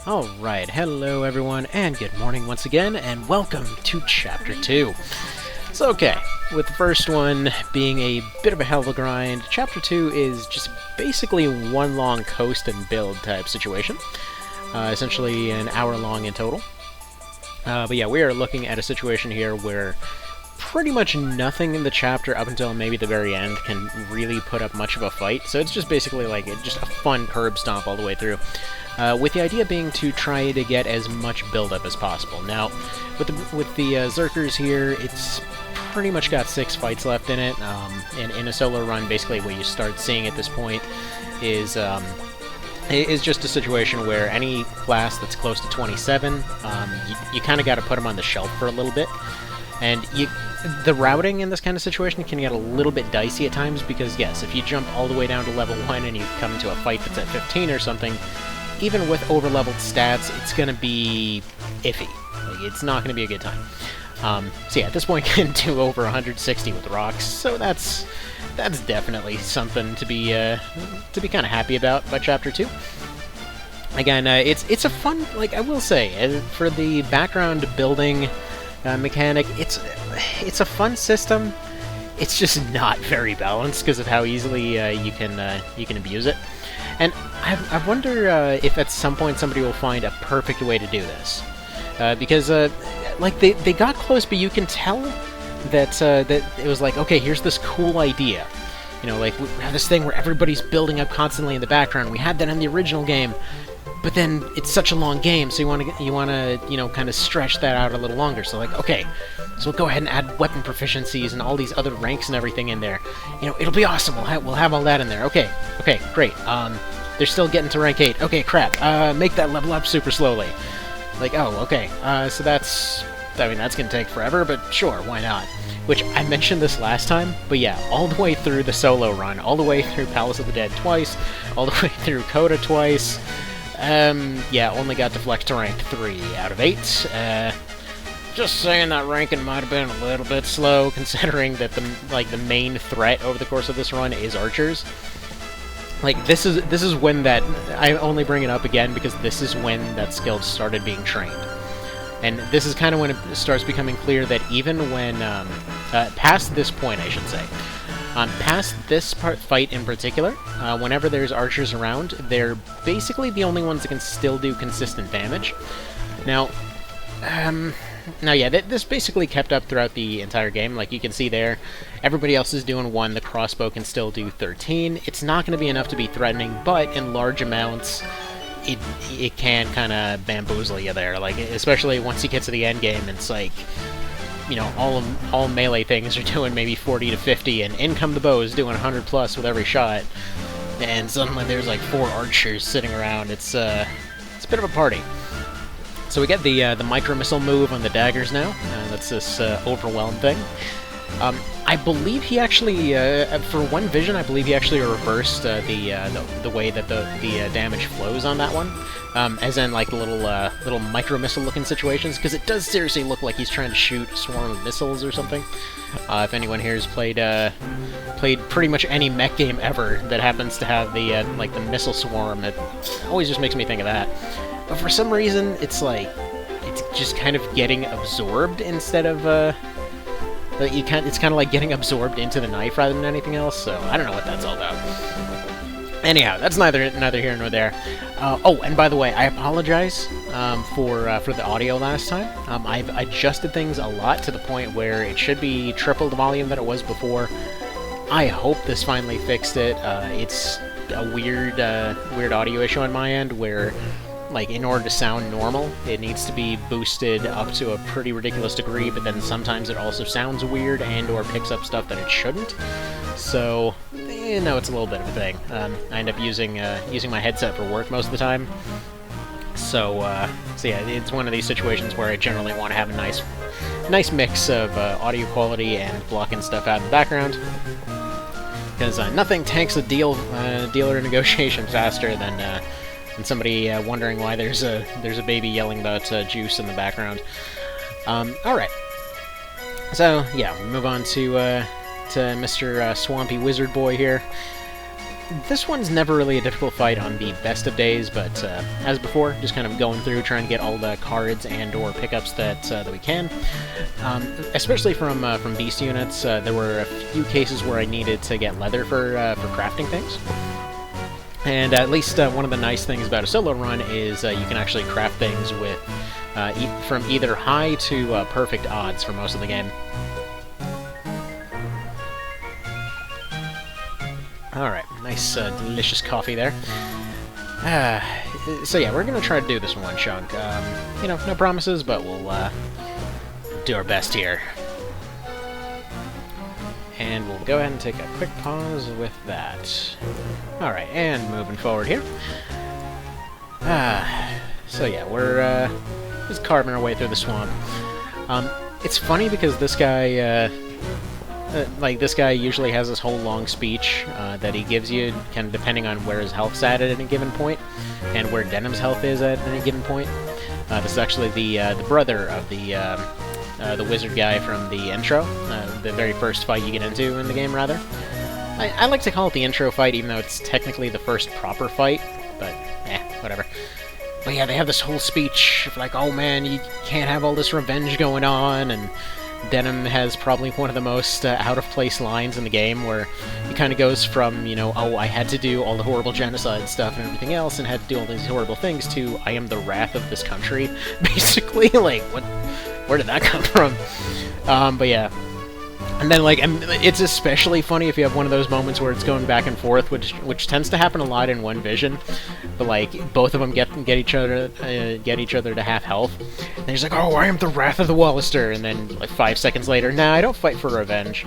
Alright, hello everyone, and good morning once again, and welcome to Chapter 2. So okay, with the first one being a bit of a hell of a grind, Chapter 2 is just basically one long coast and build type situation. Essentially an hour long in total. But yeah, we are looking at a situation here where pretty much nothing in the chapter up until maybe the very end can really put up much of a fight, so it's just basically like just a fun curb stomp all the way through. With the idea being to try to get as much build-up as possible. Now, with the Zerkers here, it's pretty much got 6 fights left in it, and in a solo run, basically what you start seeing at this point is just a situation where any class that's close to 27, you kind of got to put them on the shelf for a little bit. And the routing in this kind of situation can get a little bit dicey at times, because yes, if you jump all the way down to level 1 and you come into a fight that's at 15 or something, even with over-leveled stats, it's going to be iffy. Like, it's not going to be a good time. So yeah, at this point, you can do over 160 with rocks, so that's definitely something to be kind of happy about by Chapter 2. Again, it's a fun, like I will say, for the background building mechanic, it's a fun system. It's just not very balanced because of how easily you can abuse it. And I wonder if at some point somebody will find a perfect way to do this, because like they got close, but you can tell that that it was like, okay, here's this cool idea, you know, like we have this thing where everybody's building up constantly in the background. We had that in the original game, but then it's such a long game, so you want to you know, kind of stretch that out a little longer. So like, okay, so we'll go ahead and add weapon proficiencies and all these other ranks and everything in there. You know, it'll be awesome. We'll have all that in there. Okay, great. They're still getting to rank 8. Okay, crap. Make that level up super slowly. Like, oh, okay. So that's gonna take forever, but sure, why not? Which, I mentioned this last time, but yeah, all the way through the solo run, all the way through Palace of the Dead twice, all the way through Coda twice, yeah, only got to flex to rank 3 out of 8. Just saying that ranking might have been a little bit slow, considering that the main threat over the course of this run is archers. Like, this is when that... I only bring it up again because this is when that skill started being trained. And this is kind of when it starts becoming clear that even when... past this point, I should say. Past this fight in particular, whenever there's archers around, they're basically the only ones that can still do consistent damage. Now, yeah, this basically kept up throughout the entire game. Like, you can see there, everybody else is doing 1, the crossbow can still do 13. It's not going to be enough to be threatening, but in large amounts, it can kind of bamboozle you there. Like, especially once you get to the end game, it's like, you know, all melee things are doing maybe 40 to 50, and in come the bows doing 100 plus with every shot, and suddenly there's like 4 archers sitting around. It's a bit of a party. So we get the micro-missile move on the daggers now. That's this overwhelm thing. I believe he actually, for one vision, I believe he actually reversed the way that the damage flows on that one. As in, like, the little micro-missile-looking situations, because it does seriously look like he's trying to shoot a swarm of missiles or something. If anyone here has played pretty much any mech game ever that happens to have the missile swarm, it always just makes me think of that. But for some reason, it's like, it's just kind of getting absorbed instead of, it's kind of like getting absorbed into the knife rather than anything else, so I don't know what that's all about. Anyhow, that's neither here nor there. Oh, and by the way, I apologize for the audio last time. I've adjusted things a lot to the point where it should be triple the volume that it was before. I hope this finally fixed it. It's a weird audio issue on my end where, like, in order to sound normal, it needs to be boosted up to a pretty ridiculous degree, but then sometimes it also sounds weird and or picks up stuff that it shouldn't. So, you know, it's a little bit of a thing. I end up using my headset for work most of the time. So yeah, it's one of these situations where I generally want to have a nice mix of audio quality and blocking stuff out in the background. Because nothing tanks a dealer negotiation faster than somebody wondering why there's a baby yelling about juice in the background. Alright. So, yeah, we move on to Mr. Swampy Wizard Boy here. this one's never really a difficult fight on the best of days, but as before, just kind of going through, trying to get all the cards and/or pickups that we can. Especially from beast units, there were a few cases where I needed to get leather for crafting things. And at least one of the nice things about a solo run is you can actually craft things with from either high to perfect odds for most of the game. Alright, nice, delicious coffee there. So yeah, we're gonna try to do this one chunk. You know, no promises, but we'll do our best here. And we'll go ahead and take a quick pause with that. Alright, and moving forward here. So yeah, we're just carving our way through the swamp. It's funny because this guy, this guy usually has this whole long speech that he gives you, kind of depending on where his health's at any given point, and where Denim's health is at any given point. This is actually the brother of the wizard guy from the intro, the very first fight you get into in the game, rather. I like to call it the intro fight, even though it's technically the first proper fight, but whatever. But yeah, they have this whole speech of like, oh man, you can't have all this revenge going on, and Denim has probably one of the most out-of-place lines in the game, where he kind of goes from, you know, oh, I had to do all the horrible genocide stuff and everything else, and had to do all these horrible things, to, I am the wrath of this country, basically. Like, what? Where did that come from? But yeah. And then, like, it's especially funny if you have one of those moments where it's going back and forth, which tends to happen a lot in one vision. But like, both of them get each other to half health. And he's like, "Oh, I am the wrath of the Wallister," and then like 5 seconds later, "Nah, I don't fight for revenge."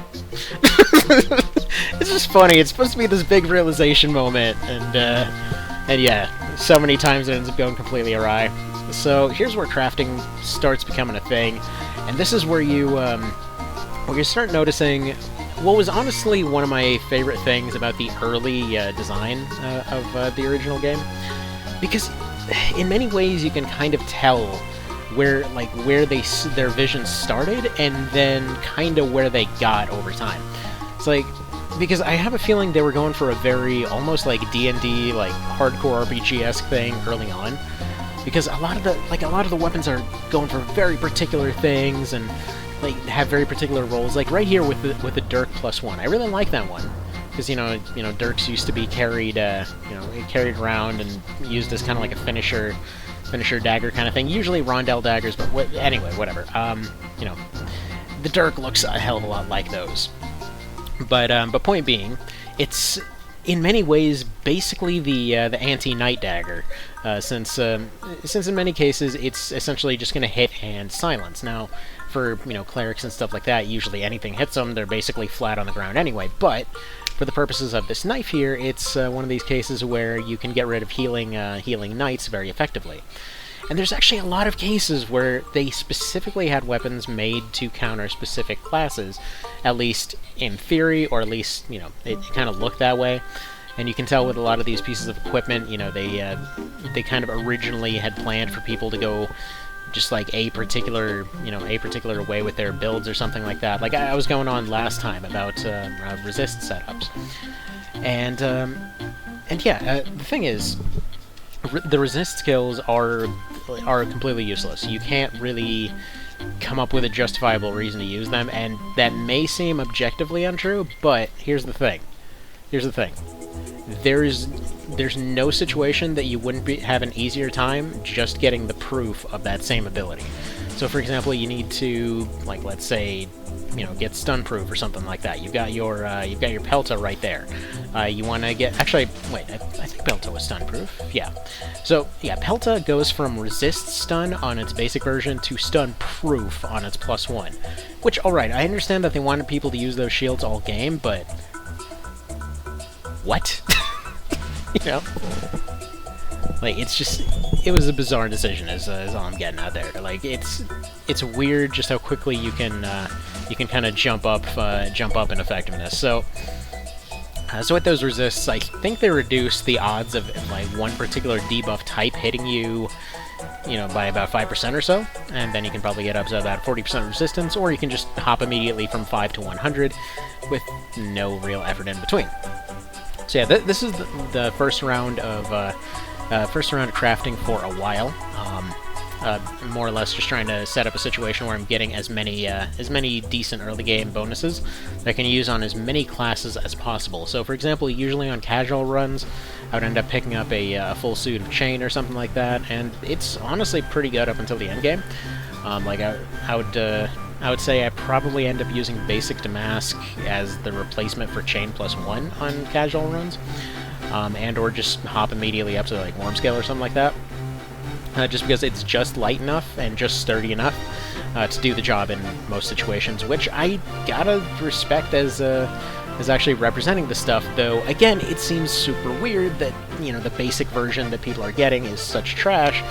It's just funny. It's supposed to be this big realization moment, and yeah, so many times it ends up going completely awry. So here's where crafting starts becoming a thing, and this is where you start noticing what was honestly one of my favorite things about the early design of the original game, because in many ways you can kind of tell where their vision started and then kind of where they got over time. It's like, because I have a feeling they were going for a very almost like D&D, like hardcore RPG-esque thing early on, because a lot of the weapons are going for very particular things and like have very particular roles. Like right here with the Dirk +1, I really like that one, because you know Dirks used to be carried carried around and used as kind of like a finisher dagger kind of thing. Usually rondel daggers, but anyway, whatever. The Dirk looks a hell of a lot like those. But point being, it's in many ways basically the anti-Knight Dagger, since in many cases it's essentially just going to hit and silence. Now, for clerics and stuff like that, usually anything hits them, they're basically flat on the ground anyway. But for the purposes of this knife here, it's one of these cases where you can get rid of healing knights very effectively. And there's actually a lot of cases where they specifically had weapons made to counter specific classes, at least in theory, or at least, it kind of looked that way. And you can tell with a lot of these pieces of equipment, they kind of originally had planned for people to go just like a particular way with their builds or something like that. Like I was going on last time about resist setups. And yeah, the thing is, the resist skills are completely useless. You can't really come up with a justifiable reason to use them, and that may seem objectively untrue, but here's the thing. There's no situation that you wouldn't have an easier time just getting the proof of that same ability. So for example, you need to, like, let's say, get stun proof or something like that. You've got your Pelta right there. You want to get, actually, wait, I think Pelta was stun proof. Yeah. So yeah, Pelta goes from resist stun on its basic version to stun proof on its +1. Which, alright, I understand that they wanted people to use those shields all game, but what? Like, it was a bizarre decision, is all I'm getting out there. Like, it's weird just how quickly you can kind of jump up in effectiveness. So with those resists, I think they reduce the odds of like one particular debuff type hitting you, by about 5% or so, and then you can probably get up to about 40% resistance, or you can just hop immediately from 5 to 100 with no real effort in between. So yeah, this is the first round of crafting for a while. More or less just trying to set up a situation where I'm getting as many decent early game bonuses that I can use on as many classes as possible. So for example, usually on casual runs, I would end up picking up a full suit of chain or something like that, and it's honestly pretty good up until the end game. Like I would say I probably end up using basic damask as the replacement for chain +1 on casual runs, and or just hop immediately up to like worm scale or something like that. Just because it's just light enough and just sturdy enough to do the job in most situations, which I gotta respect as actually representing the stuff, though again, it seems super weird that, you know, the basic version that people are getting is such trash,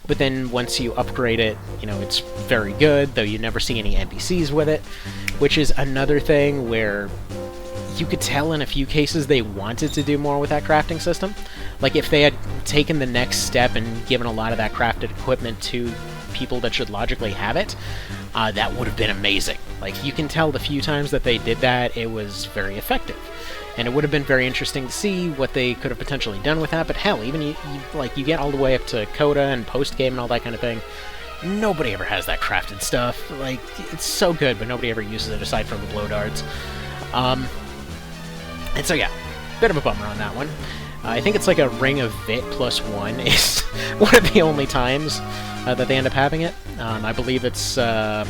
but then once you upgrade it, you know, it's very good, though you never see any NPCs with it, which is another thing where you could tell in a few cases they wanted to do more with that crafting system. Like, if they had taken the next step and given a lot of that crafted equipment to people that should logically have it, that would have been amazing. Like, you can tell the few times that they did that, it was very effective. And it would have been very interesting to see what they could have potentially done with that, but hell, even you get all the way up to Coda and post-game and all that kind of thing, nobody ever has that crafted stuff. Like, it's so good, but nobody ever uses it aside from the blow darts. And so yeah, bit of a bummer on that one. I think it's like a Ring of Vit +1 is one of the only times that they end up having it. I believe it's... I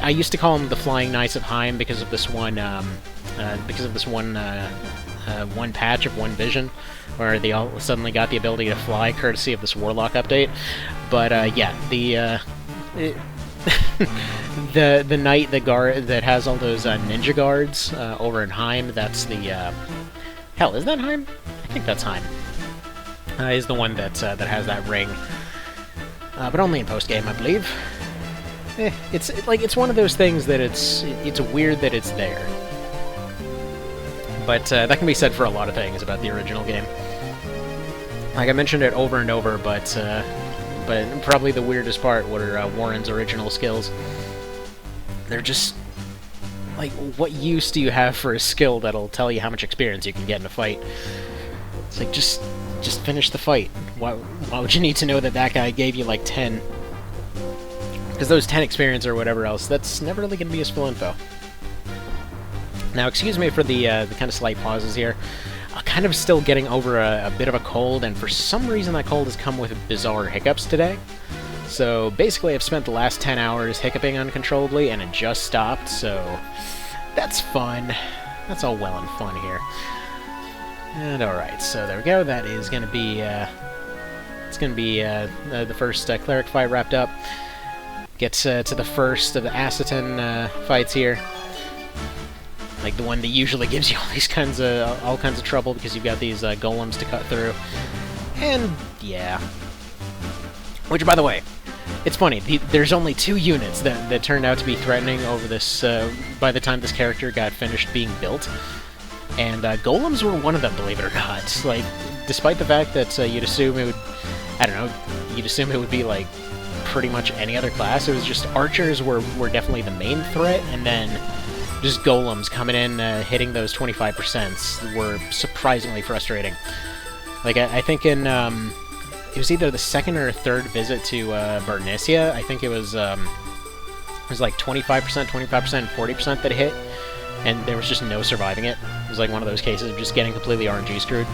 used to call them the Flying Knights of Heim because of this one one patch of One Vision, where they all suddenly got the ability to fly, courtesy of this Warlock update. But yeah, the knight, the guard that has all those ninja guards over in Heim, that's the hell, is that Heim? I think that's Heim. Is the one that has that ring, but only in post game, I believe. It's one of those things that it's weird that it's there, but that can be said for a lot of things about the original game. Like, I mentioned it over and over, but probably the weirdest part were Warren's original skills. They're just... like, what use do you have for a skill that'll tell you how much experience you can get in a fight? It's like, just finish the fight. Why would you need to know that that guy gave you, like, 10? Because those 10 experience or whatever else, that's never really going to be useful info. Now, excuse me for the kind of slight pauses here. I'm kind of still getting over a bit of a cold, and for some reason that cold has come with bizarre hiccups today. So basically I've spent the last 10 hours hiccuping uncontrollably, and it just stopped, so that's fun. That's all well and fun here. And alright, so there we go. That is going to be, the first cleric fight wrapped up. Get to the first of the Acetan fights here. Like the one that usually gives you all kinds of trouble because you've got these golems to cut through. And yeah. Which, by the way, it's funny, there's only 2 units that turned out to be threatening over this, by the time this character got finished being built. And golems were one of them, believe it or not. Like, despite the fact that you'd assume it would, I don't know, you'd assume it would be like pretty much any other class. It was just archers were definitely the main threat, and then just golems coming in, hitting those 25% were surprisingly frustrating. Like, I think in, it was either the second or third visit to Bernicia, I think it was like 25%, 25%, 40% that hit, and there was just no surviving it. It was like one of those cases of just getting completely RNG screwed.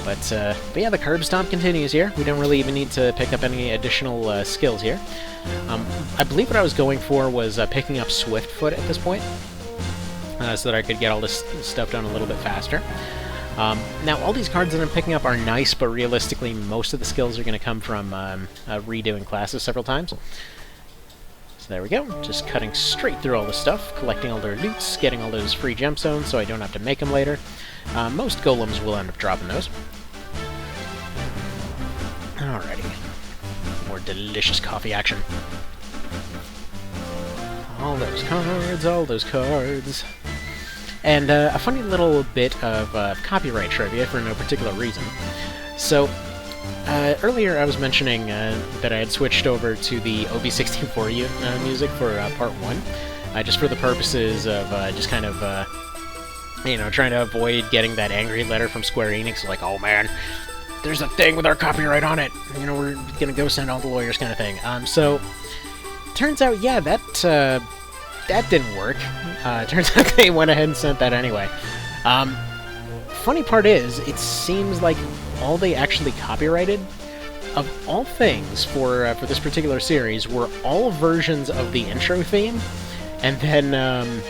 But yeah, the curb stomp continues here. We don't really even need to pick up any additional skills here. I believe what I was going for was picking up Swiftfoot at this point, so that I could get all this stuff done a little bit faster. Now, all these cards that I'm picking up are nice, but realistically, most of the skills are going to come from redoing classes several times. So there we go, just cutting straight through all this stuff, collecting all their loots, getting all those free gemstones so I don't have to make them later. Most golems will end up dropping those. Alrighty. More delicious coffee action. All those cards, all those cards. And a funny little bit of copyright trivia for no particular reason. So, earlier I was mentioning that I had switched over to the OB1640 music for Part 1, just for the purposes of just kind of you know, trying to avoid getting that angry letter from Square Enix, like, oh man, there's a thing with our copyright on it, you know, we're gonna go send all the lawyers kind of thing. So, turns out, yeah, that didn't work. Turns out they went ahead and sent that anyway. Funny part is, it seems like all they actually copyrighted, of all things for this particular series, were all versions of the intro theme, and then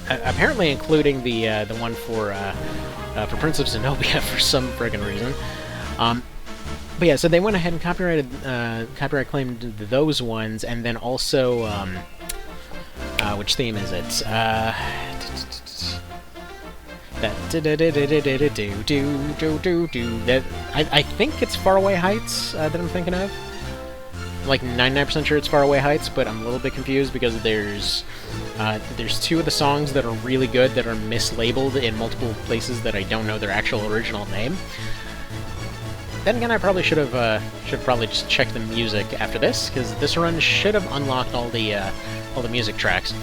apparently including the one for Prince of Zenobia for some friggin' reason. But yeah, so they went ahead and copyright claimed those ones, and then also which theme is it? That I think it's Faraway Heights that I'm thinking of. I'm like 99% sure it's Faraway Heights, but I'm a little bit confused because there's two of the songs that are really good that are mislabeled in multiple places that I don't know their actual original name. Then again, I probably should probably just check the music after this, because this run should have unlocked all the music tracks.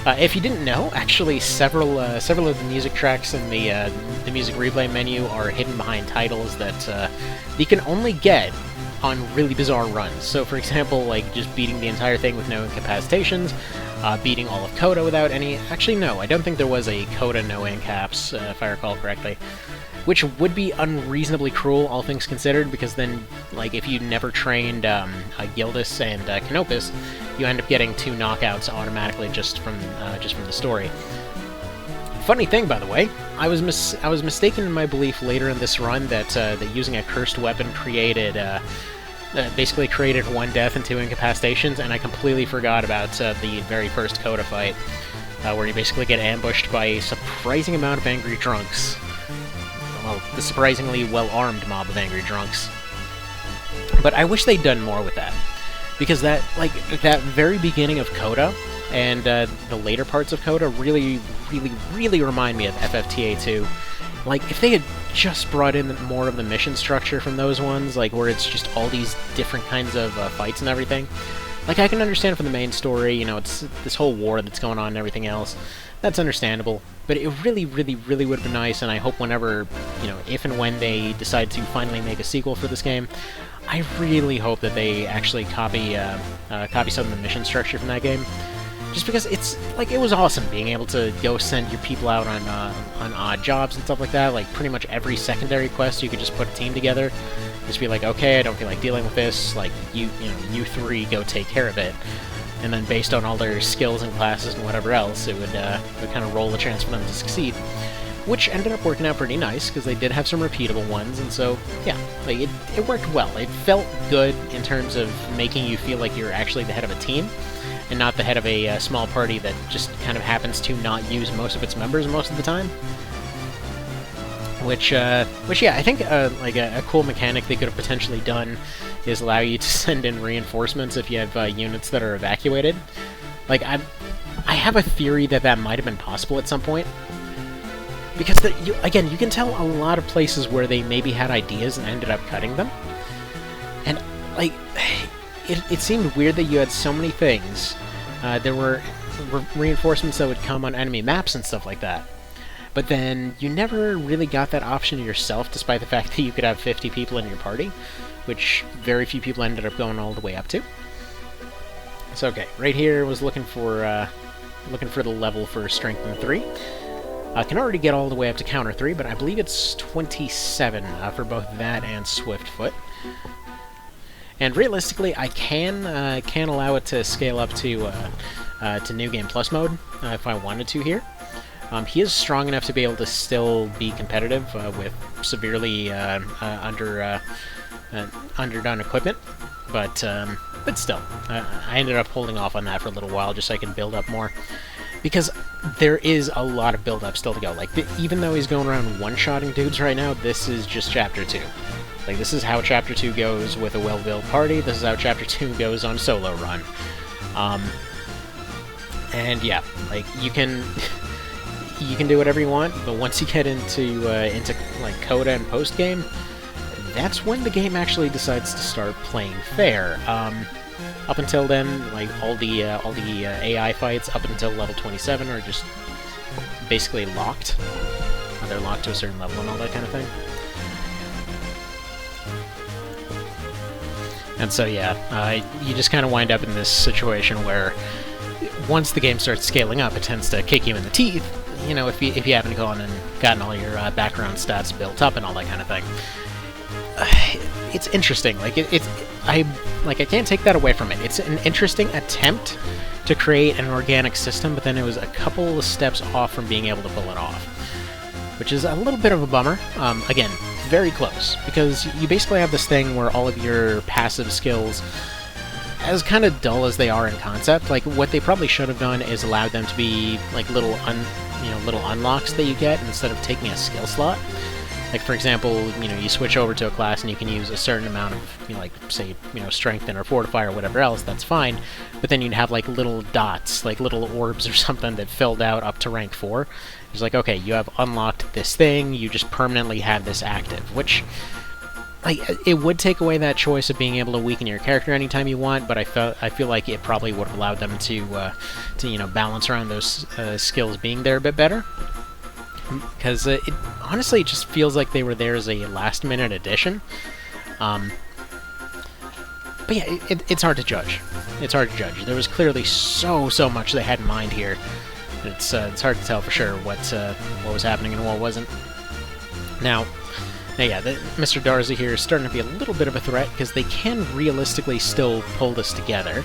If you didn't know, actually several of the music tracks in the music replay menu are hidden behind titles that you can only get on really bizarre runs. So, for example, like just beating the entire thing with no incapacitations, beating all of Coda without any. Actually, no, I don't think there was a Coda no incaps, if I recall correctly. Which would be unreasonably cruel, all things considered, because then, like, if you never trained Gildus and Canopus, you end up getting 2 knockouts automatically just from the story. Funny thing, by the way, I was mistaken in my belief later in this run that using a cursed weapon basically created 1 death and 2 incapacitations, and I completely forgot about the very first Coda fight, where you basically get ambushed by a surprising amount of angry drunks. Well, the surprisingly well-armed mob of angry drunks. But I wish they'd done more with that. Because that very beginning of Coda, and the later parts of Coda really remind me of FFTA 2. Like, if they had just brought in more of the mission structure from those ones, like, where it's just all these different kinds of fights and everything. Like, I can understand from the main story, you know, it's this whole war that's going on and everything else. That's understandable, but it really would have been nice, and I hope whenever, you know, if and when they decide to finally make a sequel for this game, I really hope that they actually copy some of the mission structure from that game. Just because it's, like, it was awesome being able to go send your people out on odd jobs and stuff like that. Like, pretty much every secondary quest, you could just put a team together. Just be like, okay, I don't feel like dealing with this, like, you 3 go take care of it. And then based on all their skills and classes and whatever else, it would kind of roll the chance for them to succeed. Which ended up working out pretty nice, because they did have some repeatable ones, and so, yeah, like, it worked well. It felt good in terms of making you feel like you're actually the head of a team, and not the head of a small party that just kind of happens to not use most of its members most of the time. Which yeah, I think like a cool mechanic they could have potentially done is allow you to send in reinforcements if you have units that are evacuated. Like, I have a theory that might have been possible at some point. Because, again, you can tell a lot of places where they maybe had ideas and ended up cutting them. And, like, it seemed weird that you had so many things. There were reinforcements that would come on enemy maps and stuff like that. But then you never really got that option yourself, despite the fact that you could have 50 people in your party, which very few people ended up going all the way up to. So okay, right here was looking for the level for Strength in 3. I can already get all the way up to Counter 3, but I believe it's 27 for both that and Swift Foot. And realistically, I can allow it to scale up to New Game Plus mode if I wanted to here. He is strong enough to be able to still be competitive with severely underdone equipment, but still, I ended up holding off on that for a little while just so I can build up more, because there is a lot of build up still to go. Like, even though he's going around one-shotting dudes right now, this is just Chapter 2. Like, this is how Chapter 2 goes with a well-built party. This is how Chapter 2 goes on solo run. And yeah, like, you can do whatever you want, but once you get into like Coda and post game, that's when the game actually decides to start playing fair. Up until then, like all the AI fights up until level 27 are just basically locked. They're locked to a certain level and all that kind of thing. And so yeah, you just kind of wind up in this situation where once the game starts scaling up, it tends to kick you in the teeth. You know, if you haven't gone and gotten all your background stats built up and all that kind of thing. It's interesting. Like I can't take that away from it. It's an interesting attempt to create an organic system, but then it was a couple of steps off from being able to pull it off, which is a little bit of a bummer. Again, very close, because you basically have this thing where all of your passive skills, as kind of dull as they are in concept, like what they probably should have done is allowed them to be like little unlocks that you get instead of taking a skill slot. Like, for example, you switch over to a class and you can use a certain amount of, like, say, strengthen or fortify or whatever else, that's fine, but then you'd have, like, little dots, like little orbs or something that filled out up to rank 4. It's like, okay, you have unlocked this thing, you just permanently have this active, which, like, it would take away that choice of being able to weaken your character anytime you want, but I feel like it probably would have allowed them to balance around those skills being there a bit better. Because it honestly just feels like they were there as a last-minute addition. But yeah, it's hard to judge. It's hard to judge. There was clearly so much they had in mind here. It's hard to tell for sure what was happening and what wasn't. Now yeah, Mr. Darza here is starting to be a little bit of a threat, because they can realistically still pull this together.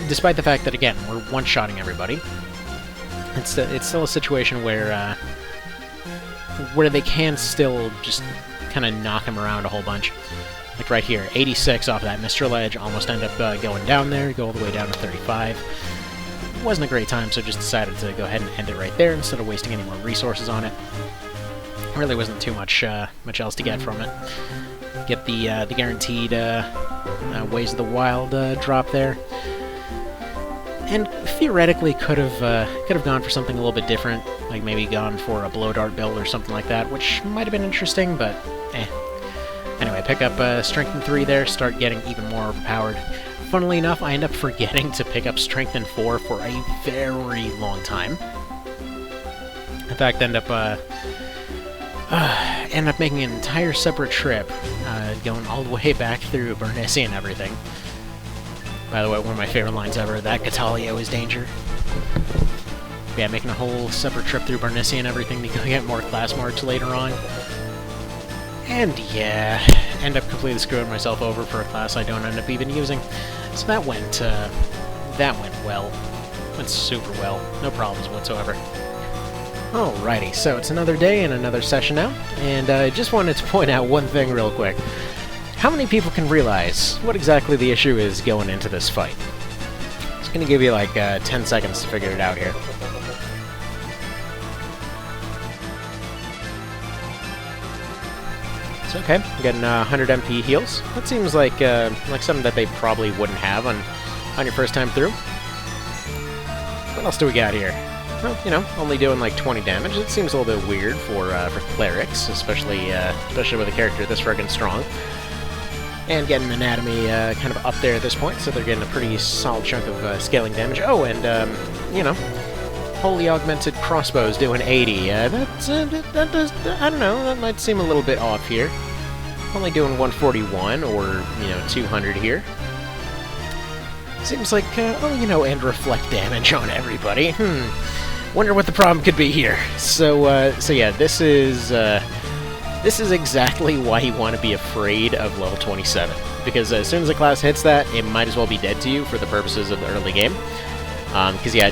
Despite the fact that, again, we're one-shotting everybody. It's still a situation where they can still just kind of knock him around a whole bunch. Like right here, 86 off of that Mr. Ledge, almost end up going down there, go all the way down to 35. Wasn't a great time, so just decided to go ahead and end it right there instead of wasting any more resources on it. Really wasn't too much else to get from it. Get the guaranteed Ways of the Wild drop there. And theoretically could have gone for something a little bit different, like maybe gone for a blow dart build or something like that, which might have been interesting, but eh. Anyway, pick up Strength in 3 there, start getting even more overpowered. Funnily enough, I end up forgetting to pick up Strength in 4 for a very long time. In fact, end up making an entire separate trip, going all the way back through Bernisi and everything. By the way, one of my favorite lines ever, that Catalio is danger. Yeah, making a whole separate trip through Bernisi and everything to go get more class marks later on. And yeah, end up completely screwing myself over for a class I don't end up even using. So that went well. Went super well. No problems whatsoever. Alrighty, so it's another day and another session now, and I just wanted to point out one thing real quick. How many people can realize what exactly the issue is going into this fight? I'm just going to give you like 10 seconds to figure it out here. It's okay. I'm getting 100 MP heals. That seems like something that they probably wouldn't have on your first time through. What else do we got here? Well, only doing like 20 damage. It seems a little bit weird for clerics, especially with a character this friggin' strong. And getting anatomy kind of up there at this point, so they're getting a pretty solid chunk of scaling damage. Oh, and, Holy Augmented Crossbows doing 80. That does, I don't know, that might seem a little bit off here. Only doing 141, or, 200 here. Seems like, and reflect damage on everybody. Wonder what the problem could be here. So yeah, this is exactly why you want to be afraid of level 27. Because as soon as the class hits that, it might as well be dead to you for the purposes of the early game. Because yeah,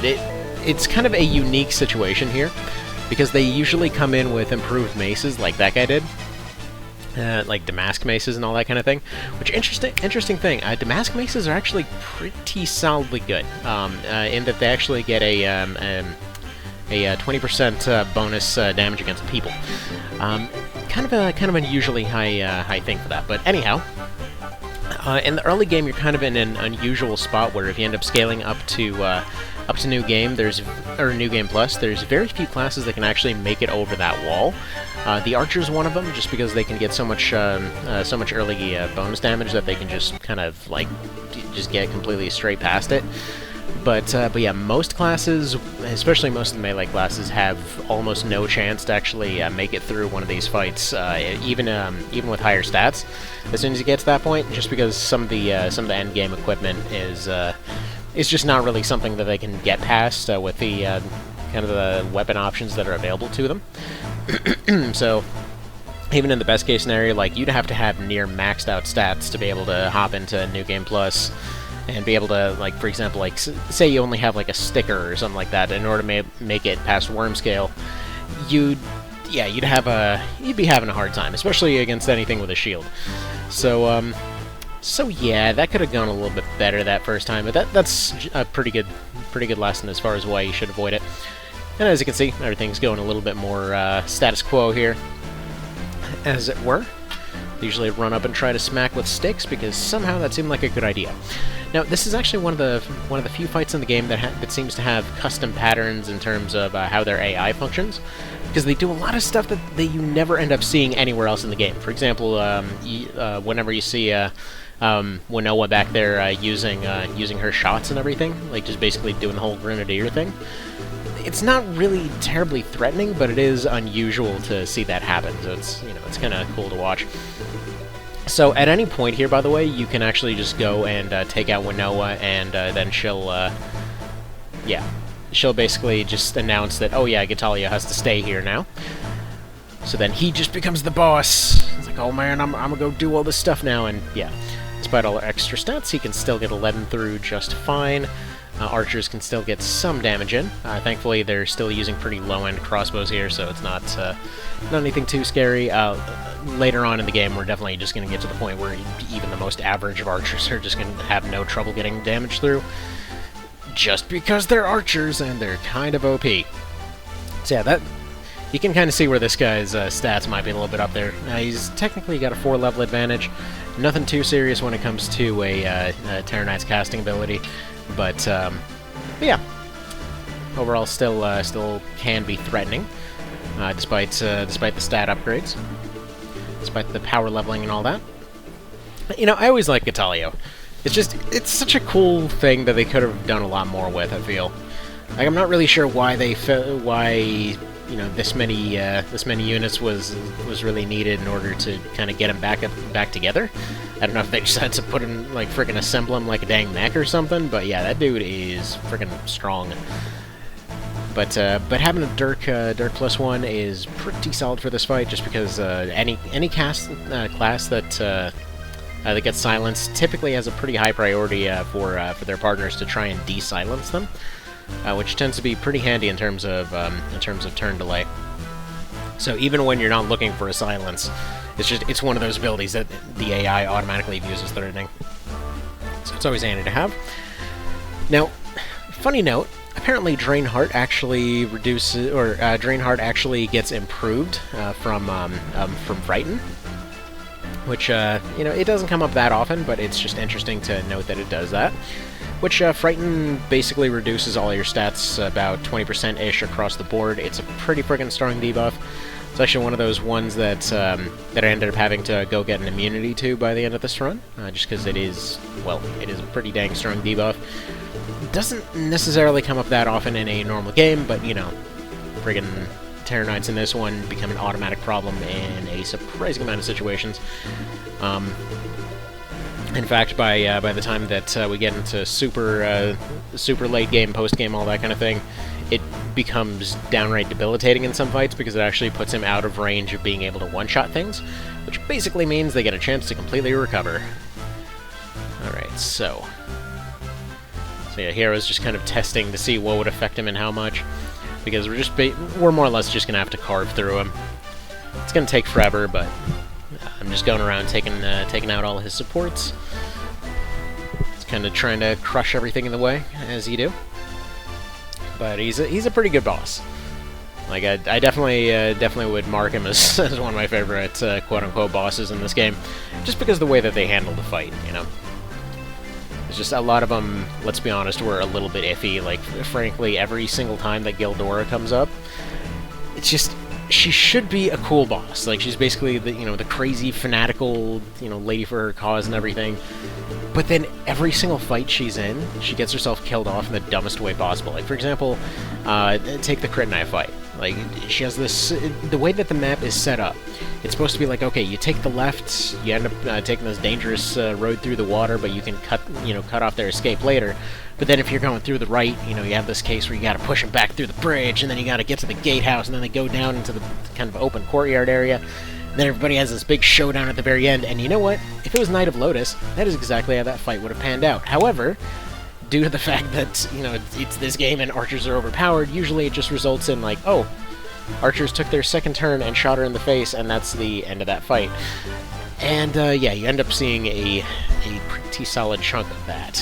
it's kind of a unique situation here. Because they usually come in with improved maces like that guy did. Like Damask maces and all that kind of thing. Which, interesting thing, Damask maces are actually pretty solidly good. In that they actually get a 20% bonus damage against people. Kind of an unusually high thing for that. But anyhow, in the early game, you're kind of in an unusual spot where if you end up scaling up to New Game, New Game Plus, there's very few classes that can actually make it over that wall. The Archer's one of them, just because they can get so much early bonus damage that they can just kind of like just get completely straight past it. But yeah, most classes, especially most of the melee classes, have almost no chance to actually make it through one of these fights, even with higher stats. As soon as you get to that point, just because some of the end game equipment is just not really something that they can get past with the kind of the weapon options that are available to them. So even in the best case scenario, like, you'd have to have near maxed out stats to be able to hop into New Game Plus and be able to, like, for example, like, say you only have like a sticker or something like that. In order to make it past worm scale, you'd be having a hard time, especially against anything with a shield. So so yeah, that could have gone a little bit better that first time, but that's a pretty good lesson as far as why you should avoid it. And as you can see, everything's going a little bit more status quo here, as it were. Usually run up and try to smack with sticks, because somehow that seemed like a good idea. Now, this is actually one of the few fights in the game that seems to have custom patterns in terms of how their AI functions, because they do a lot of stuff that you never end up seeing anywhere else in the game. For example, whenever you see Winnowa back there using her shots and everything, like just basically doing the whole grenadier thing, it's not really terribly threatening, but it is unusual to see that happen. So it's kind of cool to watch. So at any point here, by the way, you can actually just go and take out Winnowa, and then she'll basically just announce that, oh yeah, Gitalia has to stay here now. So then he just becomes the boss. It's like, oh man, I'm gonna go do all this stuff now, and yeah, despite all the extra stats, he can still get 11 through just fine. Archers can still get some damage in. Thankfully, they're still using pretty low-end crossbows here, so it's not anything too scary. Later on in the game, we're definitely just going to get to the point where even the most average of archers are just going to have no trouble getting damage through, just because they're archers and they're kind of OP. So yeah, you can kind of see where this guy's stats might be a little bit up there. He's technically got a 4-level advantage. Nothing too serious when it comes to a Terror Knight's casting ability. But yeah, overall still can be threatening, despite the stat upgrades, despite the power leveling and all that. You know, I always like Gitalia. It's such a cool thing that they could have done a lot more with, I feel. Like, I'm not really sure why this many units was really needed in order to kind of get them back together. I don't know if they just had to put him, like, frickin' assemble him like a dang mech or something, but yeah, that dude is frickin' strong. But having a Dirk +1 is pretty solid for this fight, just because any class that gets silenced typically has a pretty high priority for their partners to try and de-silence them, which tends to be pretty handy in terms of turn delay. So even when you're not looking for a silence, it's one of those abilities that the AI automatically views as threatening. So it's always handy to have. Now, funny note, apparently Drain Heart actually gets improved from Frighten, which it doesn't come up that often, but it's just interesting to note that it does that. Which Frighten basically reduces all your stats about 20%-ish across the board. It's a pretty friggin' strong debuff. It's actually one of those ones that I ended up having to go get an immunity to by the end of this run, just because it is a pretty dang strong debuff. It doesn't necessarily come up that often in a normal game, but, friggin' Terror Knights in this one become an automatic problem in a surprising amount of situations. In fact, by the time that we get into super late game, post game, all that kind of thing, it becomes downright debilitating in some fights, because it actually puts him out of range of being able to one-shot things, which basically means they get a chance to completely recover. Alright, so yeah, here I was just kind of testing to see what would affect him and how much, because we're more or less just going to have to carve through him. It's going to take forever, but I'm just going around taking out all his supports. It's kind of trying to crush everything in the way, as you do. But he's a pretty good boss. Like, I definitely would mark him as one of my favorite quote-unquote bosses in this game, just because of the way that they handle the fight, It's just a lot of them, let's be honest, were a little bit iffy. Like, frankly, every single time that Gildora comes up, it's just, she should be a cool boss. Like, she's basically the crazy fanatical lady for her cause and everything. But then every single fight she's in, she gets herself killed off in the dumbest way possible. Like, for example, take the crit knife fight. Like, she has this... The way that the map is set up, it's supposed to be like, okay, you take the left, you end up taking this dangerous road through the water, but you can cut off their escape later. But then if you're going through the right, you have this case where you gotta push them back through the bridge, and then you gotta get to the gatehouse, and then they go down into the kind of open courtyard area. Then everybody has this big showdown at the very end, and you know what? If it was Knight of Lotus, that is exactly how that fight would have panned out. However, due to the fact that, it's this game and archers are overpowered, usually it just results in, like, oh, archers took their second turn and shot her in the face, and that's the end of that fight. And, yeah, you end up seeing a pretty solid chunk of that.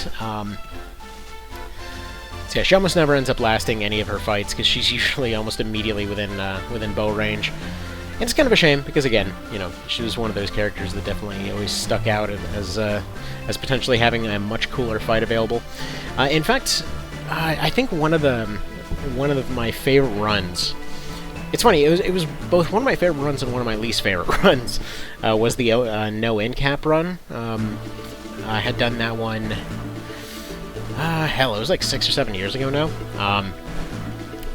So yeah, she almost never ends up lasting any of her fights, because she's usually almost immediately within bow range. And it's kind of a shame, because again, she was one of those characters that definitely always stuck out as potentially having a much cooler fight available. In fact, I think one of my favorite runs. It's funny. It was both one of my favorite runs and one of my least favorite runs. Was the no in cap run. I had done that one. Hell, it was like 6 or 7 years ago now.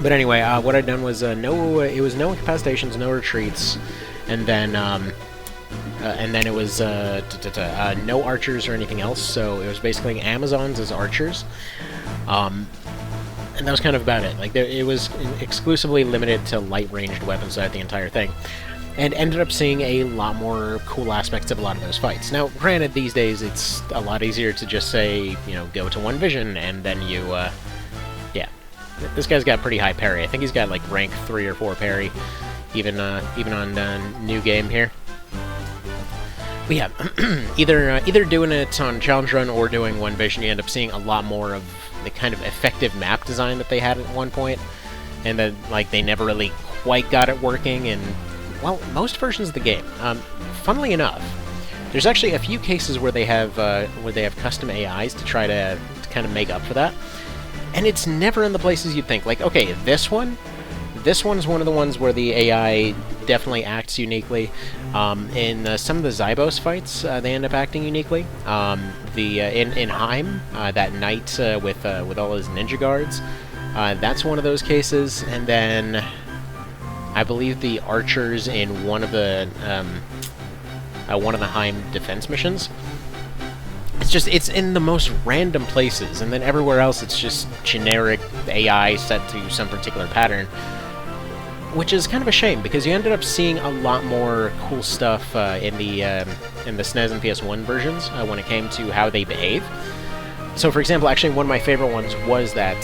But anyway, what I'd done was it was no incapacitations, no retreats, and then it was no archers or anything else. So it was basically Amazons as archers, and that was kind of about it. Like it was exclusively limited to light ranged weapons throughout the entire thing, and ended up seeing a lot more cool aspects of a lot of those fights. Now, granted, these days it's a lot easier to just say go to one vision and then you yeah. This guy's got pretty high parry. I think he's got like rank 3 or 4 parry, even on new game here. But yeah, either doing it on challenge run or doing one vision, you end up seeing a lot more of the kind of effective map design that they had at one point, and then like they never really quite got it working in, well, most versions of the game. Funnily enough, there's actually a few cases where they have custom AIs to try to kind of make up for that. And it's never in the places you'd think. Like, okay, this one's one of the ones where the AI definitely acts uniquely. In some of the Zybos fights, they end up acting uniquely. In Heim, that knight with all his ninja guards, that's one of those cases. And then I believe the archers in one of the Heim defense missions. It's in the most random places, and then everywhere else it's just generic AI set to some particular pattern, which is kind of a shame, because you ended up seeing a lot more cool stuff in the SNES and PS1 versions when it came to how they behave. So, for example, actually one of my favorite ones was that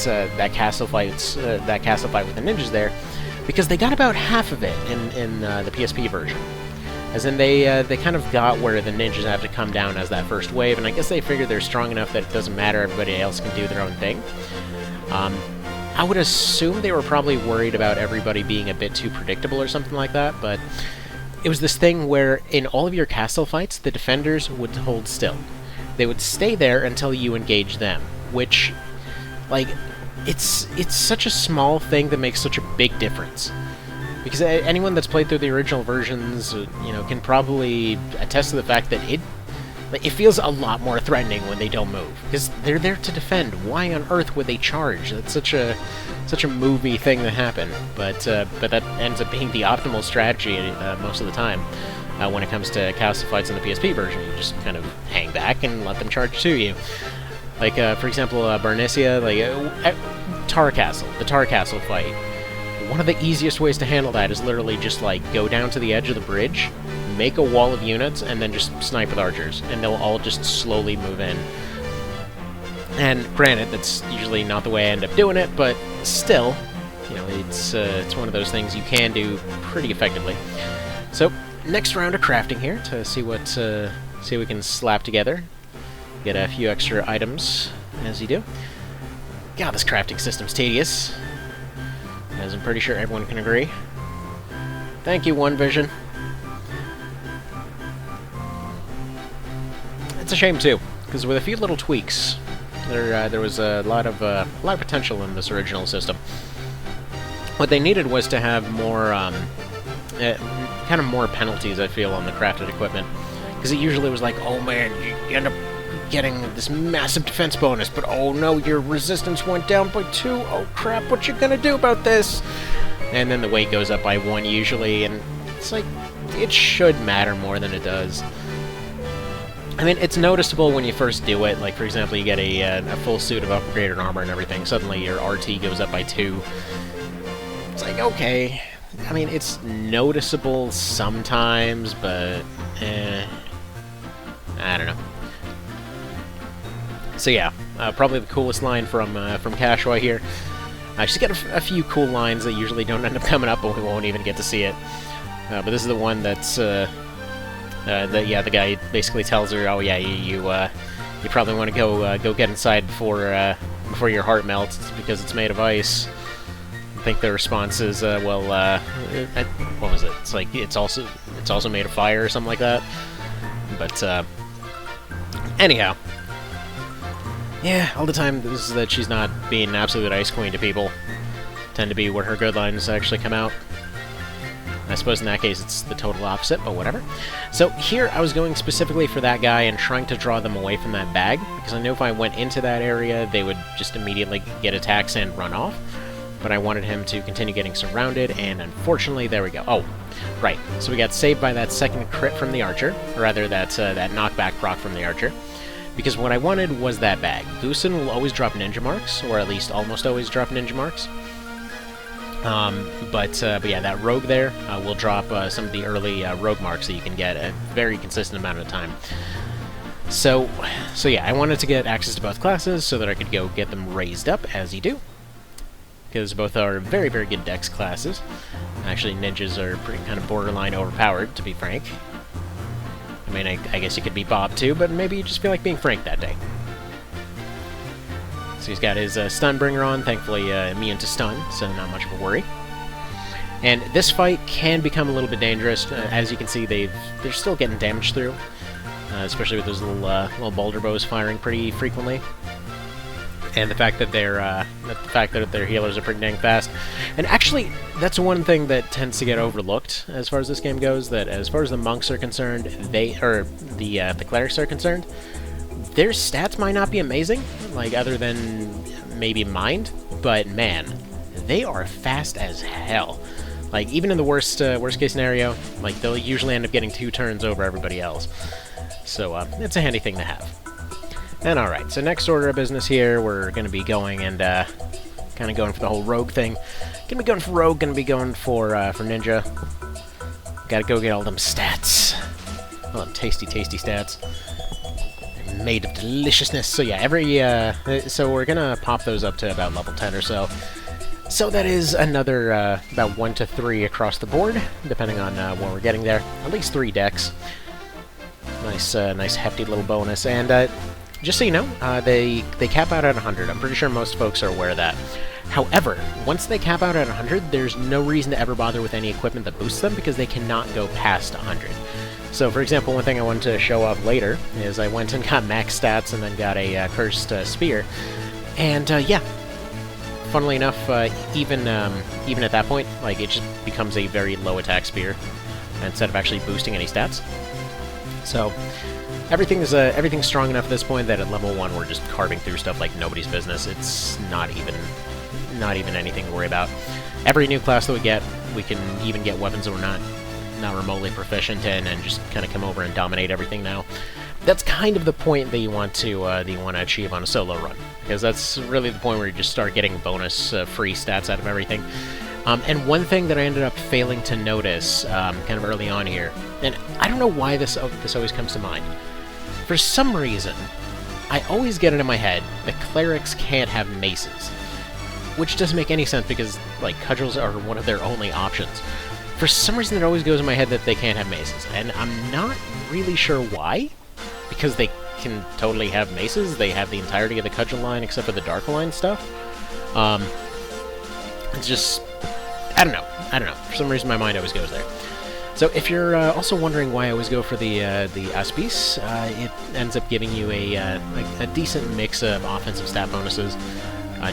castle fight with the ninjas there, because they got about half of it in the PSP version. As in, they kind of got where the ninjas have to come down as that first wave, and I guess they figured they're strong enough that it doesn't matter, everybody else can do their own thing. I would assume they were probably worried about everybody being a bit too predictable or something like that, but it was this thing where in all of your castle fights, the defenders would hold still. They would stay there until you engage them, which, like, it's such a small thing that makes such a big difference. Because anyone that's played through the original versions, can probably attest to the fact that it feels a lot more threatening when they don't move. Because they're there to defend. Why on earth would they charge? That's such a movie thing to happen. But that ends up being the optimal strategy most of the time when it comes to castle fights in the PSP version. You just kind of hang back and let them charge to you. Like, for example, Bernicia, like Tar Castle, the Tar Castle fight. One of the easiest ways to handle that is literally just, like, go down to the edge of the bridge, make a wall of units, and then just snipe with archers, and they'll all just slowly move in. And granted, that's usually not the way I end up doing it, but still, it's one of those things you can do pretty effectively. So, next round of crafting here to see what we can slap together. Get a few extra items as you do. God, this crafting system's tedious, as I'm pretty sure everyone can agree. Thank you, One Vision. It's a shame too, because with a few little tweaks, there was a lot of potential in this original system. What they needed was to have more, kind of more penalties, I feel, on the crafted equipment, because it usually was like, oh man, you end up getting this massive defense bonus, but oh no, your resistance went down by 2. Oh crap, what you gonna do about this? And then the weight goes up by 1 usually, and it's like, it should matter more than it does. I mean, it's noticeable when you first do it. Like, for example, you get a full suit of upgraded armor and everything. Suddenly your RT goes up by 2. It's like, okay. I mean, it's noticeable sometimes, but, I don't know. So yeah, probably the coolest line from Cashwa here. She's got a few cool lines that usually don't end up coming up, but we won't even get to see it. But this is the one that's, the guy basically tells her, oh yeah, you probably want to go get inside before your heart melts because it's made of ice. I think the response is, well, what was it? It's like it's also made of fire or something like that. But anyhow, yeah, all the time this is that she's not being an absolute ice queen to people. Tend to be where her good lines actually come out. I suppose in that case it's the total opposite, but whatever. So here I was going specifically for that guy and trying to draw them away from that bag, because I knew if I went into that area they would just immediately get attacks and run off. But I wanted him to continue getting surrounded, and unfortunately, there we go. Oh, right. So we got saved by that second crit from the archer, or rather that knockback proc from the archer, because what I wanted was that bag. Goosen will always drop ninja marks, or at least almost always drop ninja marks. But yeah, that rogue there will drop some of the early rogue marks that you can get a very consistent amount of time. So yeah, I wanted to get access to both classes so that I could go get them raised up, as you do. Because both are very, very good dex classes. Actually, ninjas are pretty kind of borderline overpowered, to be frank. I mean, I guess you could be Bob too, but maybe you just feel like being Frank that day. So he's got his stun bringer on, thankfully immune to stun, so not much of a worry. And this fight can become a little bit dangerous. As you can see, they're still getting damage through, especially with those little boulder bows firing pretty frequently. And the fact that their healers are pretty dang fast. And actually, that's one thing that tends to get overlooked as far as this game goes, that as far as the monks are concerned, the clerics are concerned, their stats might not be amazing, like other than maybe mind, but man, they are fast as hell. Like, even in the worst case scenario, like, they'll usually end up getting 2 turns over everybody else. So, it's a handy thing to have. And alright, so next order of business here, we're going to be going and kind of going for the whole rogue thing. Gonna be going for rogue, gonna be going for ninja. Gotta go get all them stats. All them tasty, tasty stats. They're made of deliciousness. So yeah, so we're gonna pop those up to about level 10 or so. So that is another about 1 to 3 across the board, depending on when we're getting there. At least 3 decks. Nice, nice hefty little bonus. And just so you know, they cap out at 100. I'm pretty sure most folks are aware of that. However, once they cap out at 100, there's no reason to ever bother with any equipment that boosts them because they cannot go past 100. So, for example, one thing I wanted to show off later is I went and got max stats and then got a cursed spear. And yeah, funnily enough, even at that point, like, it just becomes a very low attack spear instead of actually boosting any stats. So everything's strong enough at this point that at level 1 we're just carving through stuff like nobody's business. It's not even anything to worry about. Every new class that we can even get weapons that we're not remotely proficient in, and just kind of come over and dominate everything now. That's kind of the point that you want to achieve on a solo run, because that's really the point where you just start getting bonus free stats out of everything. And one thing that I ended up failing to notice kind of early on here, and I don't know why this always comes to mind. For some reason, I always get it in my head that clerics can't have maces, which doesn't make any sense because, like, cudgels are one of their only options. For some reason, it always goes in my head that they can't have maces, and I'm not really sure why, because they can totally have maces. They have the entirety of the cudgel line except for the dark line stuff. It's just, I don't know. For some reason, my mind always goes there. So if you're also wondering why I always go for the Aspice, it ends up giving you a decent mix of offensive stat bonuses.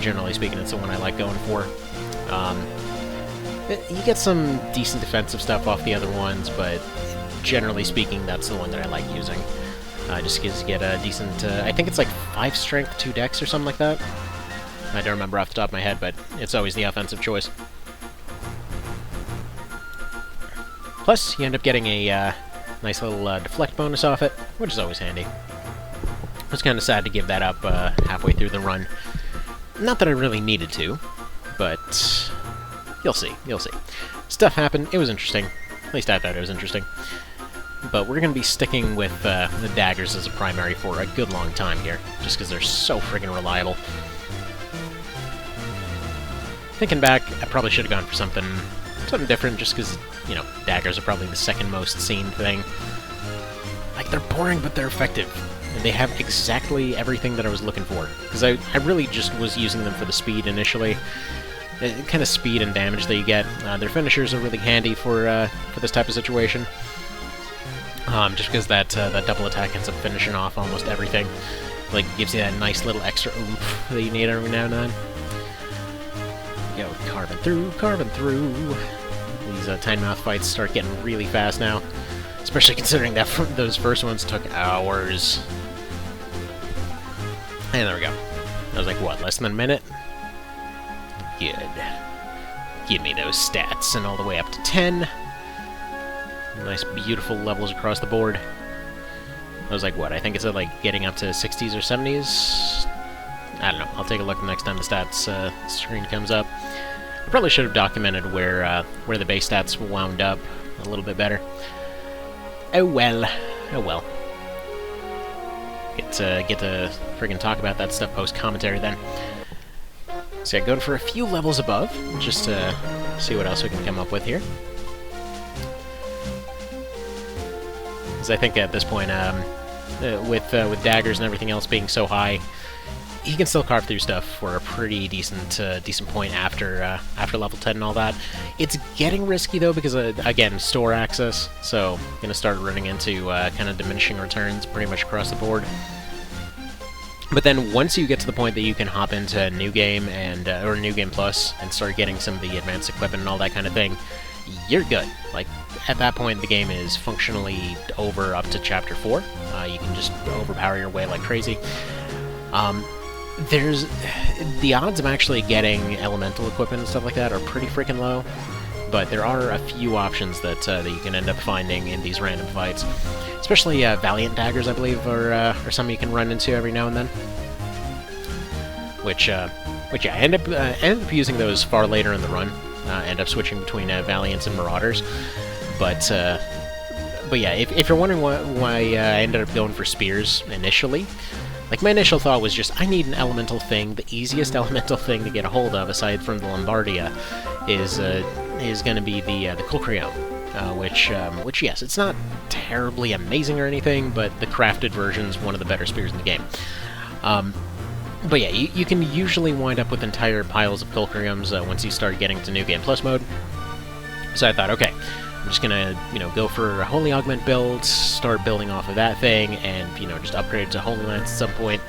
Generally speaking, it's the one I like going for. You get some decent defensive stuff off the other ones, but generally speaking, that's the one that I like using. just because you get a decent, I think it's like 5 strength, 2 dex or something like that. I don't remember off the top of my head, but it's always the offensive choice. Plus, you end up getting a nice little deflect bonus off it, which is always handy. I was kind of sad to give that up halfway through the run. Not that I really needed to, but you'll see, you'll see. Stuff happened, it was interesting. At least I thought it was interesting. But we're going to be sticking with the daggers as a primary for a good long time here, just because they're so friggin' reliable. Thinking back, I probably should have gone for something different, just because, you know, daggers are probably the second most seen thing. Like, they're boring, but they're effective. And they have exactly everything that I was looking for. Because I really just was using them for the speed initially. The kind of speed and damage that you get. Their finishers are really handy for this type of situation. Just because that double attack ends up finishing off almost everything. Like, gives you that nice little extra oomph that you need every now and then. Yo, carving through. These Tiny Mouth fights start getting really fast now. Especially considering that those first ones took hours. And there we go. I was like, what, less than a minute? Good. Give me those stats, and all the way up to 10. Nice, beautiful levels across the board. I was like, what, I think it's like getting up to 60s or 70s? I don't know, I'll take a look next time the stats screen comes up. I probably should have documented where the base stats wound up a little bit better. Oh well. Oh well. Get to friggin' talk about that stuff post-commentary then. So yeah, going for a few levels above, just to see what else we can come up with here. Because I think at this point, with daggers and everything else being so high, he can still carve through stuff for a pretty decent point after level 10 and all that. It's getting risky though because again, store access, so gonna start running into kind of diminishing returns pretty much across the board. But then once you get to the point that you can hop into New Game and or New Game Plus and start getting some of the advanced equipment and all that kind of thing, you're good. Like at that point, the game is functionally over up to Chapter 4. You can just overpower your way like crazy. There's the odds of actually getting elemental equipment and stuff like that are pretty freaking low, but there are a few options that that you can end up finding in these random fights. Especially Valiant daggers, I believe, are something you can run into every now and then. Which yeah, I end up using those far later in the run. End up switching between Valiants and Marauders, but yeah, if you're wondering why I ended up going for spears initially. Like, my initial thought was just, I need an elemental thing. The easiest elemental thing to get a hold of, aside from the Lombardia, is going to be the Chariot, which, yes, it's not terribly amazing or anything, but the crafted version's one of the better spears in the game. But yeah, you can usually wind up with entire piles of Chariot's once you start getting to New Game Plus mode. So I thought, okay, I'm just gonna, go for a Holy Augment build, start building off of that thing, and, just upgrade to Holy Lance at some point.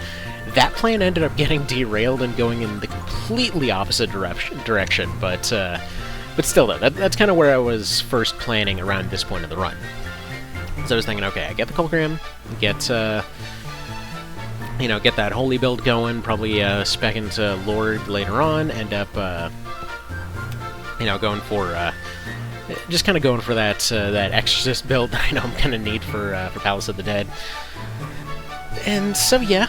That plan ended up getting derailed and going in the completely opposite direction, but still, though, that's kind of where I was first planning around this point of the run. So I was thinking, okay, I get the Chariot, get that Holy build going, probably spec into Lord later on, end up, going for, just kind of going for that Exorcist build that I know I'm going to need for Palace of the Dead. And so, yeah,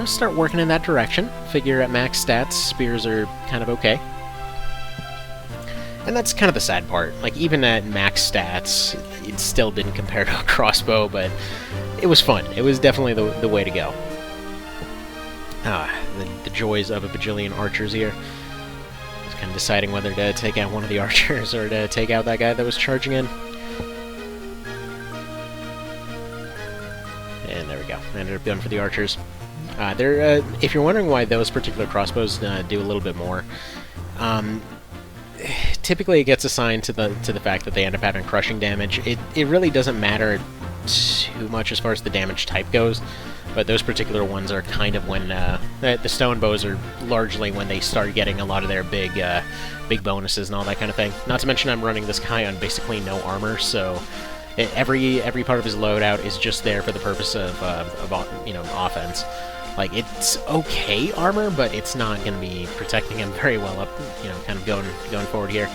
start working in that direction. Figure at max stats, spears are kind of okay. And that's kind of the sad part. Like, even at max stats, it still didn't compare to a crossbow, but it was fun. It was definitely the way to go. The joys of a bajillion archers here. Kind of deciding whether to take out one of the archers or to take out that guy that was charging in. And there we go. I ended up going for the archers. If you're wondering why those particular crossbows do a little bit more, typically it gets assigned to the fact that they end up having crushing damage. It really doesn't matter too much as far as the damage type goes. But those particular ones are kind of when the stone bows are largely when they start getting a lot of their big bonuses and all that kind of thing. Not to mention I'm running this guy on basically no armor, so Every part of his loadout is just there for the purpose of offense. Like, it's okay armor, but it's not going to be protecting him very well up, kind of going forward here.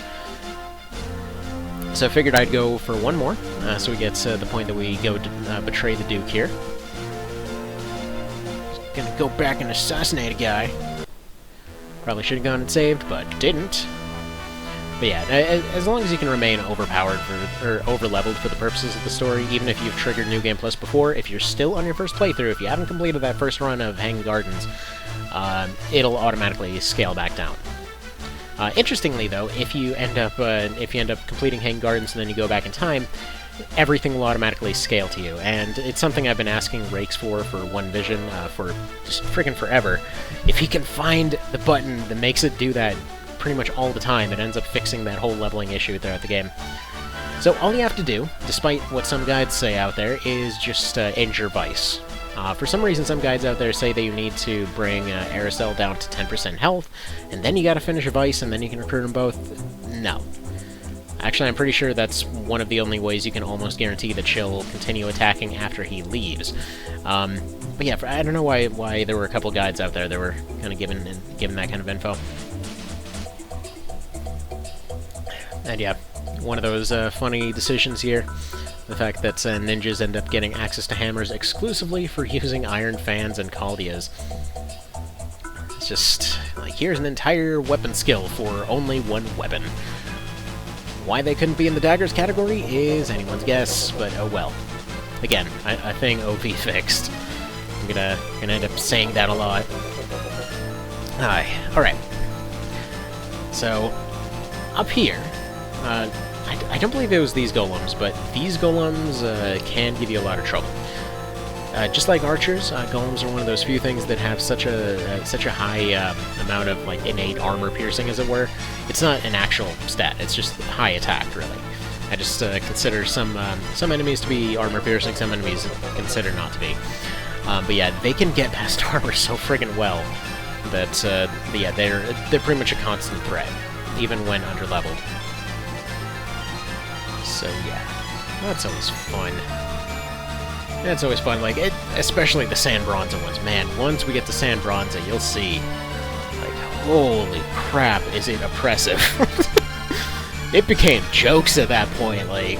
So I figured I'd go for one more, so we get to the point that we go to betray the Duke here. Just gonna go back and assassinate a guy. Probably should have gone and saved, but didn't. But yeah, as long as you can remain overpowered or over-leveled for the purposes of the story, even if you've triggered New Game Plus before, if you're still on your first playthrough, if you haven't completed that first run of Hanging Gardens, it'll automatically scale back down. Interestingly, though, if you end up completing Hanging Gardens and then you go back in time, everything will automatically scale to you, and it's something I've been asking Rakes for One Vision for just freaking forever. If he can find the button that makes it do that pretty much all the time, it ends up fixing that whole leveling issue throughout the game. So all you have to do, despite what some guides say out there, is just injure Vice. For some reason, some guides out there say that you need to bring Aracel down to 10% health, and then you gotta finish a Vice, and then you can recruit them both. No. Actually, I'm pretty sure that's one of the only ways you can almost guarantee that she'll continue attacking after he leaves. But yeah, I don't know why there were a couple guides out there that were kind of given that kind of info. And yeah, one of those funny decisions here. The fact that ninjas end up getting access to hammers exclusively for using iron fans and Caldias. It's just, like, here's an entire weapon skill for only one weapon. Why they couldn't be in the daggers category is anyone's guess, but oh well. Again, a thing OP fixed. I'm gonna end up saying that a lot. Alright. So, up here, I don't believe it was these golems, but these golems can give you a lot of trouble. Just like archers, golems are one of those few things that have such a high amount of like innate armor piercing, as it were. It's not an actual stat; it's just high attack, really. I just consider some enemies to be armor piercing, some enemies consider not to be. But yeah, they can get past armor so friggin' well that yeah, they're pretty much a constant threat, even when underleveled. So yeah, that's always fun. That's always fun, like, especially the San Bronsa ones. Man, once we get to San Bronsa, you'll see, like, holy crap, is it oppressive. It became jokes at that point, like,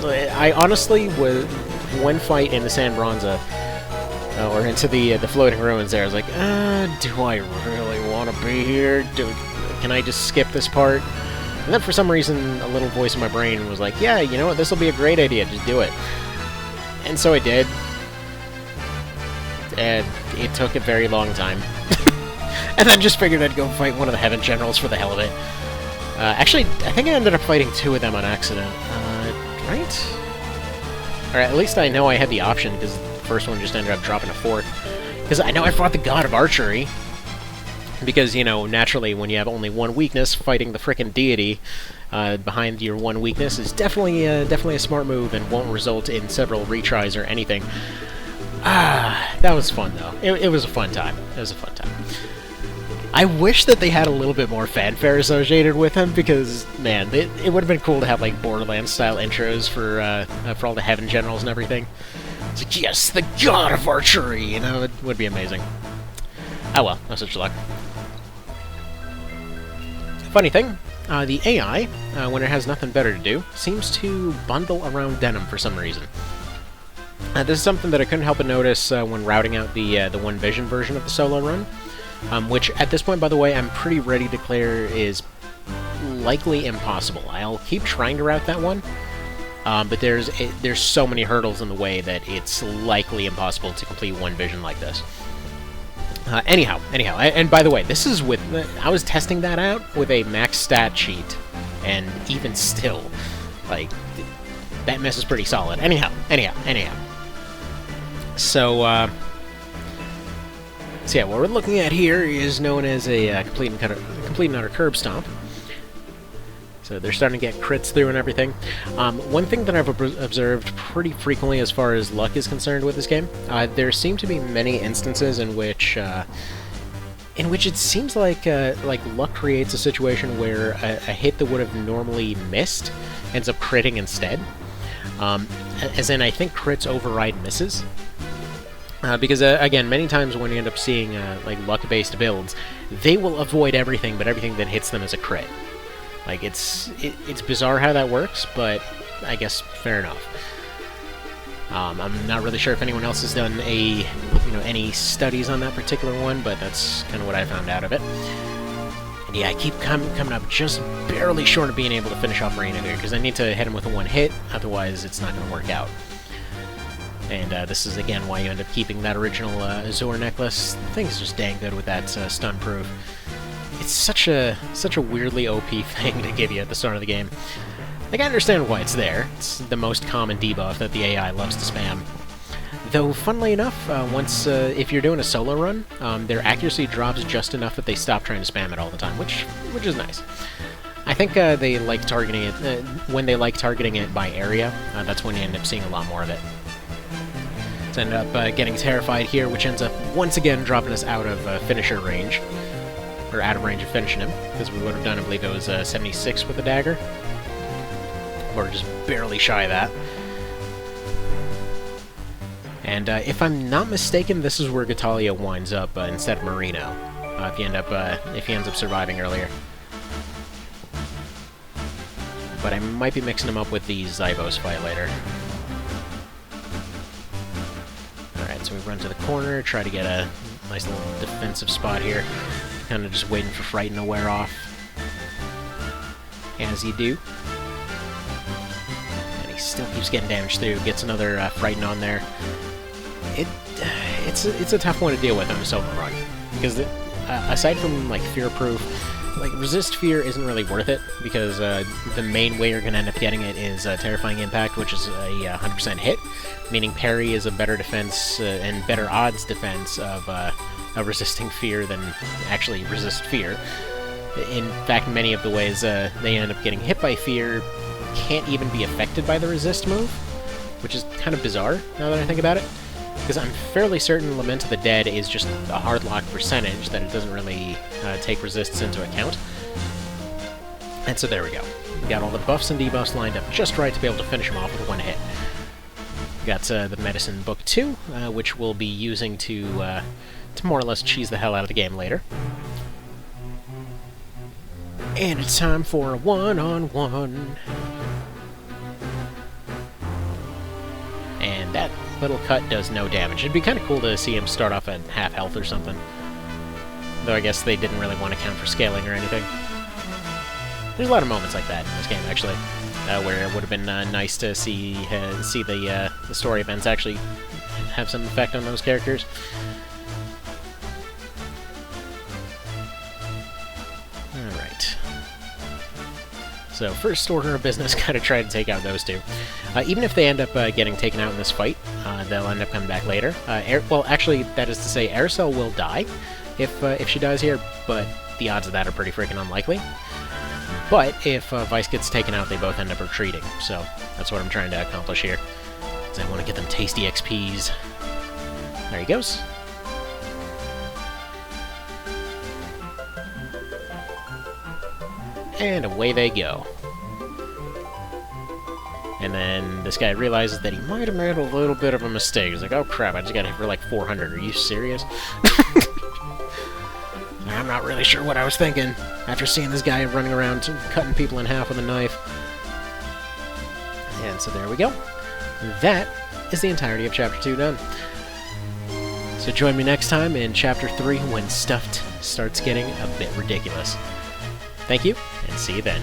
I honestly was, one fight in the San Bronsa, or into the floating ruins there, I was like, do I really want to be here? Can I just skip this part? And then for some reason, a little voice in my brain was like, yeah, you know what, this will be a great idea, just do it. And so I did. And it took a very long time. And then just figured I'd go fight one of the Heaven Generals for the hell of it. Actually, I think I ended up fighting two of them on accident. Right? Or at least I know I had the option, because the first one just ended up dropping a fourth. Because I know I fought the God of Archery. Because, you know, naturally, when you have only one weakness, fighting the frickin' deity behind your one weakness is definitely a smart move and won't result in several retries or anything. That was fun, though. It was a fun time. It was a fun time. I wish that they had a little bit more fanfare associated with him, because, man, it would have been cool to have, like, Borderlands-style intros for all the Heaven Generals and everything. It's like, yes, the God of Archery! You know, it would be amazing. Oh well, no such luck. Funny thing, the AI, when it has nothing better to do, seems to bundle around denim for some reason. This is something that I couldn't help but notice when routing out the One Vision version of the solo run, which at this point, by the way, I'm pretty ready to declare is likely impossible. I'll keep trying to route that one, but there's so many hurdles in the way that it's likely impossible to complete One Vision like this. Anyhow, and by the way, this is with, I was testing that out with a max stat cheat, and even still, like, that mess is pretty solid. Anyhow. So yeah, what we're looking at here is known as a complete and utter curb stomp. So they're starting to get crits through and everything. One thing that I've observed pretty frequently as far as luck is concerned with this game, there seem to be many instances in which it seems like luck creates a situation where a hit that would have normally missed ends up critting instead. As in, I think crits override misses. Because, again, many times when you end up seeing, like, luck-based builds, they will avoid everything, but everything that hits them is a crit. Like, it's bizarre how that works, but I guess fair enough. I'm not really sure if anyone else has done any studies on that particular one, but that's kind of what I found out of it. And yeah, I keep coming up just barely short of being able to finish off Reina here, because I need to hit him with a one hit, otherwise it's not going to work out. And this is, again, why you end up keeping that original Azure necklace. The thing is just dang good with that stun proof. It's such a weirdly OP thing to give you at the start of the game. Like, I understand why it's there. It's the most common debuff that the AI loves to spam. Though, funnily enough, if you're doing a solo run, their accuracy drops just enough that they stop trying to spam it all the time, which is nice. I think they like targeting it, when they like targeting it by area, that's when you end up seeing a lot more of it. Let's end up getting terrified here, which ends up once again dropping us out of finisher range. Or out of range of finishing him, because we would have done, I believe it was 76 with the dagger. Or just barely shy of that. And if I'm not mistaken, this is where Gatalia winds up instead of Marino. If he ends up surviving earlier. But I might be mixing him up with the Zybos fight later. Alright, so we run to the corner, try to get a nice little defensive spot here. Kind of just waiting for Frighten to wear off. As you do. And he still keeps getting damaged through. Gets another Frighten on there. It's a tough one to deal with on a solo run. Because aside from, like, Fear-Proof, like, Resist Fear isn't really worth it. Because the main way you're going to end up getting it is Terrifying Impact, which is a 100% hit. Meaning Parry is a better defense and better odds defense of resisting fear than actually resist fear. In fact, many of the ways they end up getting hit by fear can't even be affected by the resist move, which is kind of bizarre now that I think about it. Because I'm fairly certain Lament of the Dead is just a hard lock percentage, that it doesn't really take resists into account. And so there we go. We got all the buffs and debuffs lined up just right to be able to finish him off with one hit. We got the Medicine Book 2, which we'll be using to more or less cheese the hell out of the game later. And it's time for a one-on-one. And that little cut does no damage. It'd be kind of cool to see him start off at half health or something. Though I guess they didn't really want to count for scaling or anything. There's a lot of moments like that in this game, actually, where it would have been nice to see the story events actually have some effect on those characters. Alright. So, first order of business, gotta try to take out those two. Even if they end up getting taken out in this fight, they'll end up coming back later. Well, actually, that is to say, Aerosol will die if she dies here, but the odds of that are pretty freaking unlikely. But if Vice gets taken out, they both end up retreating, so that's what I'm trying to accomplish here. Because I want to get them tasty XPs. There he goes. And away they go. And then this guy realizes that he might have made a little bit of a mistake. He's like, oh crap, I just got hit for like 400. Are you serious? I'm not really sure what I was thinking after seeing this guy running around cutting people in half with a knife. And so there we go. That is the entirety of Chapter 2 done. So join me next time in Chapter 3 when stuff starts getting a bit ridiculous. Thank you, and see you then.